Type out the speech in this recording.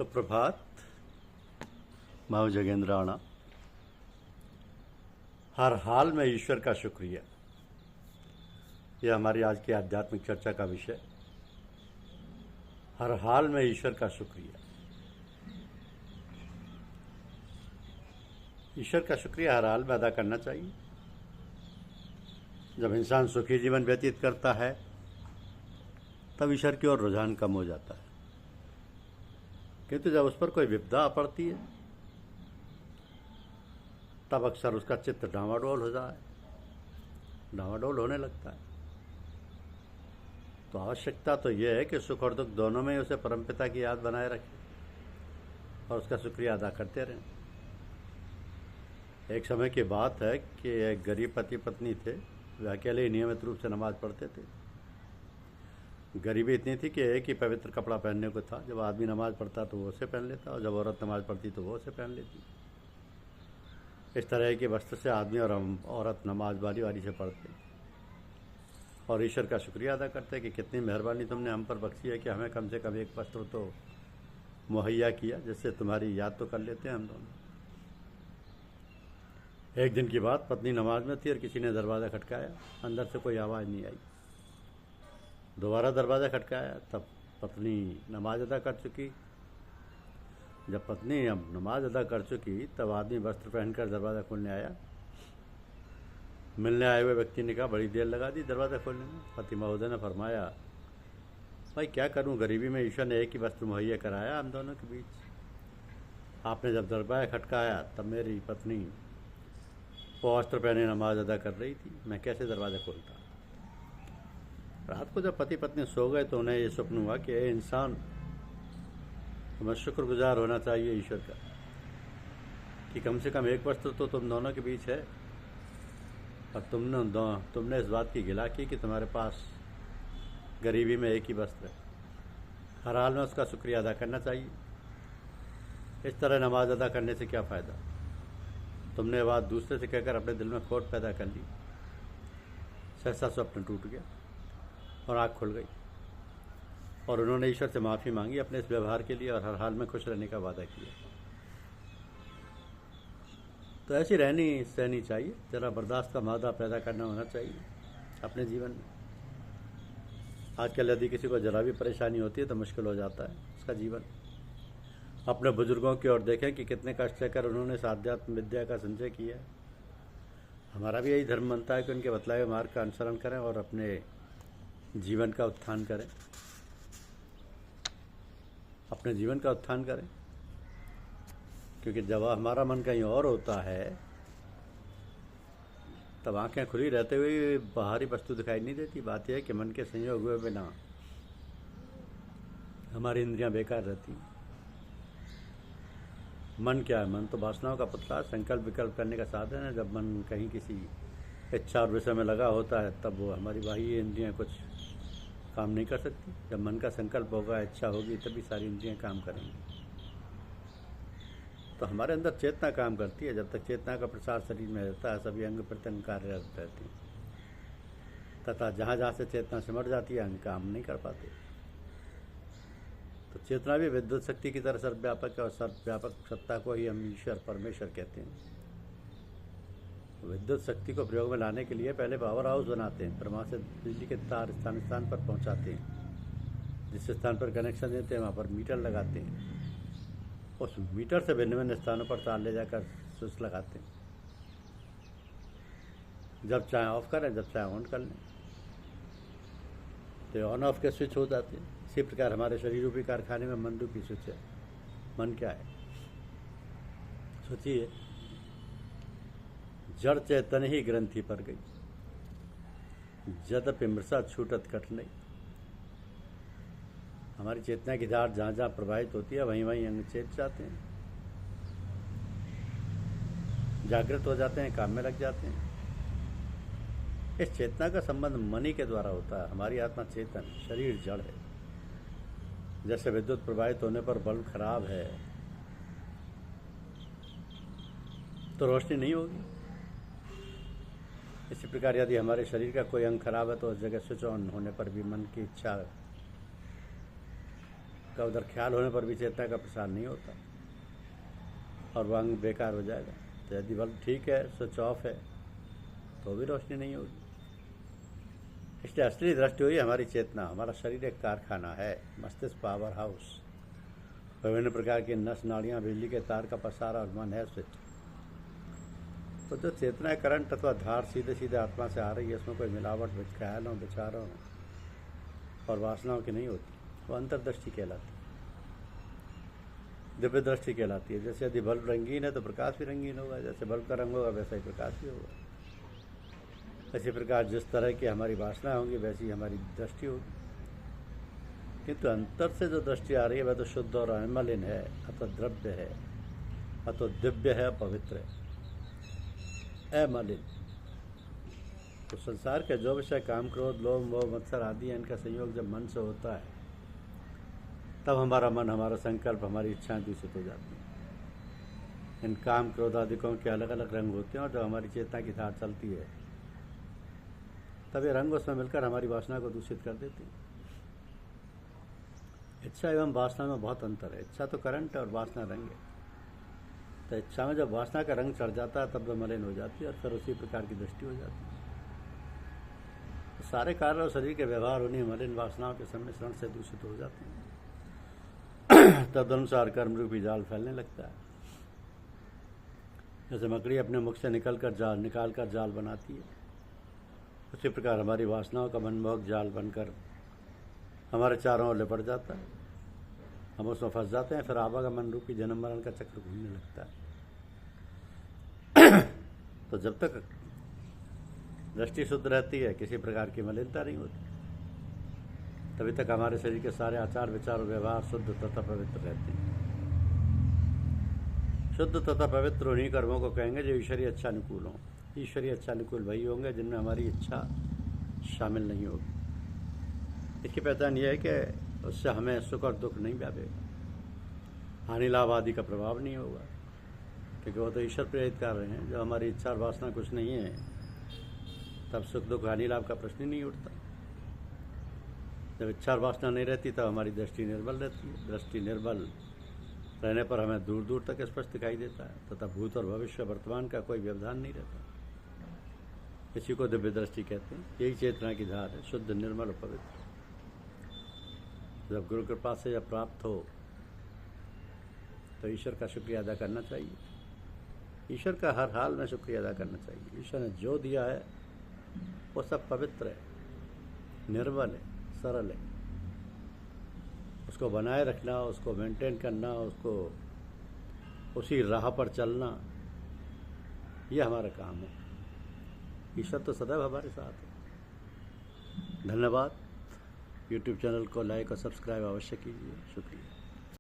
सुप्रभात। मैं जगेंद्र राणा। हर हाल में ईश्वर का शुक्रिया, यह हमारी आज की आध्यात्मिक चर्चा का विषय। हर हाल में ईश्वर का शुक्रिया। ईश्वर का शुक्रिया हर हाल में अदा करना चाहिए। जब इंसान सुखी जीवन व्यतीत करता है तब ईश्वर की ओर रुझान कम हो जाता है, किंतु जब उस पर कोई विपदा पड़ती है तब अक्सर उसका चित्त डांवाडोल होने लगता है। तो आवश्यकता तो यह है कि सुख और दुख दोनों में ही उसे परमपिता की याद बनाए रखें और उसका शुक्रिया अदा करते रहें। एक समय की बात है कि एक गरीब पति पत्नी थे। वे अकेले ही नियमित रूप से नमाज पढ़ते थे। गरीबी इतनी थी कि एक ही पवित्र कपड़ा पहनने को था। जब आदमी नमाज पढ़ता तो वो उसे पहन लेता और जब औरत नमाज पढ़ती तो वो उसे पहन लेती। इस तरह के वस्त्र से आदमी और औरत नमाज बारी से पढ़ते और ईश्वर का शुक्रिया अदा करते कि कितनी मेहरबानी तुमने हम पर बख्शी है कि हमें कम से कम एक वस्त्र तो मुहैया किया, जिससे तुम्हारी याद तो कर लेते हैं हम दोनों। एक दिन की बात, पत्नी नमाज में थी और किसी ने दरवाज़ा खटकाया। अंदर से कोई आवाज़ नहीं आई। दोबारा दरवाज़ा खटकाया, तब पत्नी नमाज अदा कर चुकी। जब पत्नी अब नमाज अदा कर चुकी तब आदमी वस्त्र पहनकर दरवाज़ा खोलने आया। मिलने आए हुए व्यक्ति ने कहा, बड़ी देर लगा दी दरवाज़ा खोलने में। पति महोदय ने फरमाया, भाई क्या करूं, गरीबी में ईश्वर ने एक ही वस्त्र मुहैया कराया हम दोनों के बीच। आपने जब दरवाज़ा खटकाया तब मेरी पत्नी वो वस्त्र पहने नमाज अदा कर रही थी। मैं कैसे दरवाज़ा खोलता। रात को जब पति पत्नी सो गए तो उन्हें ये स्वप्न हुआ कि ए इंसान, तुम्हें शुक्रगुजार होना चाहिए ईश्वर का कि कम से कम एक वस्त्र तो तुम दोनों के बीच है और तुमने इस बात की गिला की कि तुम्हारे पास गरीबी में एक ही वस्त्र है। हर हाल में उसका शुक्रिया अदा करना चाहिए। इस तरह नमाज अदा करने से क्या फ़ायदा। तुमने बात दूसरे से कहकर अपने दिल में खोट पैदा कर ली। सहसा स्वप्न टूट गया और आँख खुल गई और उन्होंने ईश्वर से माफ़ी मांगी अपने इस व्यवहार के लिए और हर हाल में खुश रहने का वादा किया। तो ऐसी रहनी सहनी चाहिए। ज़रा बर्दाश्त का मादा पैदा करना होना चाहिए अपने जीवन में। आजकल यदि किसी को ज़रा भी परेशानी होती है तो मुश्किल हो जाता है उसका जीवन। अपने बुजुर्गों की ओर देखें कि कितने कष्ट सहकर उन्होंने इस आध्यात्म विद्या का संचय किया है। हमारा भी यही धर्म बनता है कि उनके बतलाए हुए मार्ग का अनुसरण करें और अपने जीवन का उत्थान करें। अपने जीवन का उत्थान करें, क्योंकि जब हमारा मन कहीं और होता है तब आंखें खुली रहते हुए बाहरी वस्तु दिखाई नहीं देती। बात यह है कि मन के संयोग हुए बिना हमारी इंद्रियां बेकार रहती। मन क्या है? मन तो वासनाओं का पुतला, संकल्प विकल्प करने का साधन है। जब मन कहीं किसी इच्छा और विषय में लगा होता है तब वो हमारी बाह्य इंद्रियां कुछ काम नहीं कर सकती। जब मन का संकल्प होगा, इच्छा होगी, तभी सारी इंद्रियां काम करेंगी। तो हमारे अंदर चेतना काम करती है। जब तक चेतना का प्रसार शरीर में रहता है सभी अंग प्रत्यंग कार्यरत रहते हैं, तथा जहाँ जहाँ से चेतना सिमट जाती है अंग काम नहीं कर पाते। तो चेतना भी विद्युत शक्ति की तरह सर्वव्यापक है और सर्वव्यापक सत्ता को ही हम ईश्वर परमेश्वर कहते हैं। विद्युत शक्ति को प्रयोग में लाने के लिए पहले पावर हाउस बनाते हैं, फिर वहाँ से बिजली के तार स्थान स्थान पर पहुँचाते हैं। जिस स्थान पर कनेक्शन देते हैं वहाँ पर मीटर लगाते हैं। उस मीटर से भिन्न भिन्न स्थानों पर तार ले जाकर स्विच लगाते हैं। जब चाहे ऑफ करें, जब चाहे ऑन कर लें, तो ऑन ऑफ के स्विच हो जाते हैं। इसी प्रकार हमारे शरीर रूपी कारखाने में मन रूपी स्विच है। मन क्या है? सोचिए, जड़ चेतन ही ग्रंथि पर गई, जदपि मृषा छूटत कठ नहीं। हमारी चेतना की धार जहाँ जहाँ प्रवाहित होती है वहीं वहीं अंग चेत जाते हैं, जागृत हो जाते हैं, काम में लग जाते हैं। इस चेतना का संबंध मनी के द्वारा होता है। हमारी आत्मा चेतन, शरीर जड़ है। जैसे विद्युत प्रवाहित होने पर बल्ब खराब है तो रोशनी नहीं होगी, इसी प्रकार यदि हमारे शरीर का कोई अंग खराब है तो उस जगह स्विच ऑन होने पर भी मन की इच्छा का उधर ख्याल होने पर भी चेतना का प्रसार नहीं होता और वह अंग बेकार हो जाएगा। तो यदि बल्ब ठीक है, स्विच ऑफ है, तो भी रोशनी नहीं होगी। इसलिए असली दृष्टि हुई हमारी चेतना। हमारा शरीर एक कारखाना है, मस्तिष्क पावर हाउस, विभिन्न प्रकार की नस नाड़ियाँ, बिजली के तार का पसारा, और मन है स्विच। तो जो चेतना करंट अथवा धार सीधे सीधे आत्मा से आ रही है, इसमें कोई मिलावट ख्यालों, विचारों और वासनाओं की नहीं होती, वो अंतर्दृष्टि कहलाती है, दिव्य दृष्टि कहलाती है। जैसे यदि बल्ब रंगीन है तो प्रकाश भी रंगीन होगा, जैसे बल्ब का रंग होगा वैसा ही प्रकाश भी होगा। इसी प्रकार जिस तरह की हमारी वासना होंगी वैसी हमारी दृष्टि होगी। किंतु अंतर से जो दृष्टि आ रही है वह तो शुद्ध और अमलिन है, अथवा द्रव्य है, अथवा दिव्य है, पवित्र है, अमलिन। तो संसार के जो विषय काम, क्रोध, लोभ, मोह, मत्सर आदि है, इनका संयोग जब मन से होता है तब हमारा मन, हमारा संकल्प, हमारी इच्छाएं दूषित हो जाती हैं। इन काम, क्रोध आदिकों के अलग अलग रंग होते हैं और जब हमारी चेतना की धार चलती है तब ये रंग उसमें मिलकर हमारी वासना को दूषित कर देती है। इच्छा एवं वासना में बहुत अंतर है। इच्छा तो करंट है और वासना रंग है। तो इच्छा में जब वासना का रंग चढ़ जाता है तब वह मलिन हो जाती है और फिर उसी प्रकार की दृष्टि हो जाती है। तो सारे कार्य और शरीर के व्यवहार उन्हीं मलिन वासनाओं के सम्मिश्रण से दूषित हो जाते हैं। तदनुसार कर्म रूपी जाल फैलने लगता है। जैसे मकड़ी अपने मुख से निकाल कर जाल बनाती है, उसी प्रकार हमारी वासनाओं का मनमोहक जाल बनकर हमारे चारों ओर लिपट जाता है। हम उसमें फंस जाते हैं, फिर आवागमन रूपी जन्म मरण का चक्र घूमने लगता है। तो जब तक दृष्टि शुद्ध रहती है, किसी प्रकार की मलिनता नहीं होती, तभी तक हमारे शरीर के सारे आचार, विचार और व्यवहार शुद्ध तथा पवित्र रहते हैं। शुद्ध तथा पवित्र उन्हीं कर्मों को कहेंगे जो ईश्वरीय इच्छानुकूल हों। ईश्वरीय इच्छानुकूल वही होंगे जिनमें हमारी इच्छा शामिल नहीं होगी। इसकी पहचान यह है कि उससे हमें सुख और दुख नहीं व्यापेगा, हानि लाभ आदि का प्रभाव नहीं होगा, क्योंकि वो तो ईश्वर प्रेरित कर रहे हैं। जब हमारी इच्छा और वासना कुछ नहीं है तब सुख दुख हानि लाभ का प्रश्न ही नहीं उठता। जब इच्छा और वासना नहीं रहती तब हमारी दृष्टि निर्बल रहती है। दृष्टि निर्बल रहने पर हमें दूर दूर तक स्पष्ट दिखाई देता है तथा भूत और भविष्य वर्तमान का कोई व्यवधान नहीं रहता। इसी को दिव्य दृष्टि कहते हैं। यही चेतना की धार है, शुद्ध, निर्मल और पवित्र। जब गुरु कृपा से जब प्राप्त हो तो ईश्वर का शुक्रिया अदा करना चाहिए। ईश्वर का हर हाल में शुक्रिया अदा करना चाहिए। ईश्वर ने जो दिया है वो सब पवित्र है, निर्मल है, सरल है। उसको बनाए रखना, उसको मेंटेन करना, उसको उसी राह पर चलना, ये हमारा काम है। ईश्वर तो सदैव हमारे साथ है। धन्यवाद। यूट्यूब चैनल को लाइक और सब्सक्राइब अवश्य कीजिए। शुक्रिया।